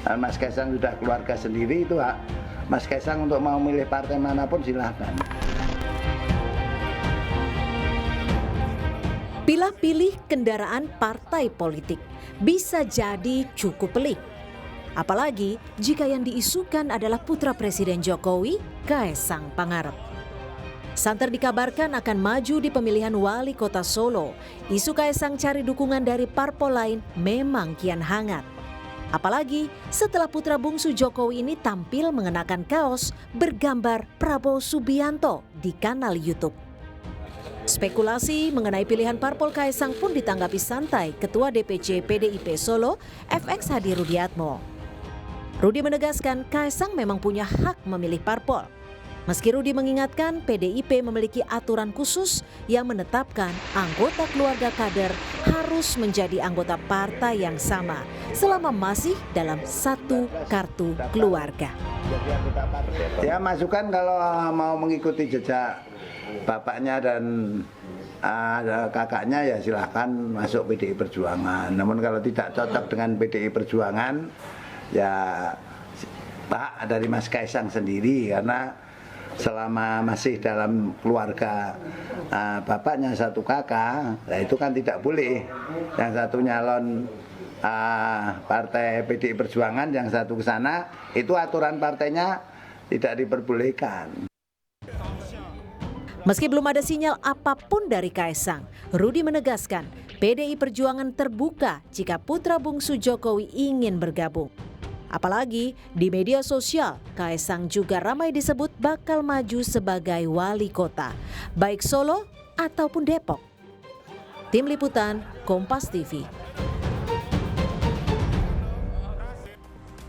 Mas Kaisang sudah keluarga sendiri, itu hak Mas Kaisang untuk mau milih partai manapun silahkan. Pilih-pilih kendaraan partai politik bisa jadi cukup pelik. Apalagi jika yang diisukan adalah putra Presiden Jokowi, Kaisang Pangarep. Santer dikabarkan akan maju di pemilihan wali kota Solo. Isu Kaisang cari dukungan dari parpol lain memang kian hangat. Apalagi setelah putra bungsu Jokowi ini tampil mengenakan kaos bergambar Prabowo Subianto di kanal YouTube. Spekulasi mengenai pilihan parpol Kaisang pun ditanggapi santai Ketua DPC PDIP Solo, FX Hadi Rudiatmo. Rudi menegaskan Kaisang memang punya hak memilih parpol. Meski Rudi mengingatkan PDIP memiliki aturan khusus yang menetapkan anggota keluarga kader harus menjadi anggota partai yang sama selama masih dalam satu kartu keluarga. Ya, masukan kalau mau mengikuti jejak bapaknya dan kakaknya ya silahkan masuk PDI Perjuangan. Namun kalau tidak cocok dengan PDI Perjuangan ya Pak dari Mas Kaisang sendiri, karena selama masih dalam keluarga bapaknya satu kakak, nah itu kan tidak boleh. Yang satu nyalon partai PDI Perjuangan, yang satu ke sana, itu aturan partainya tidak diperbolehkan. Meski belum ada sinyal apapun dari Kaisang, Rudi menegaskan PDI Perjuangan terbuka jika putra bungsu Jokowi ingin bergabung. Apalagi di media sosial, Kaisang juga ramai disebut bakal maju sebagai wali kota, baik Solo ataupun Depok. Tim Liputan, Kompas TV.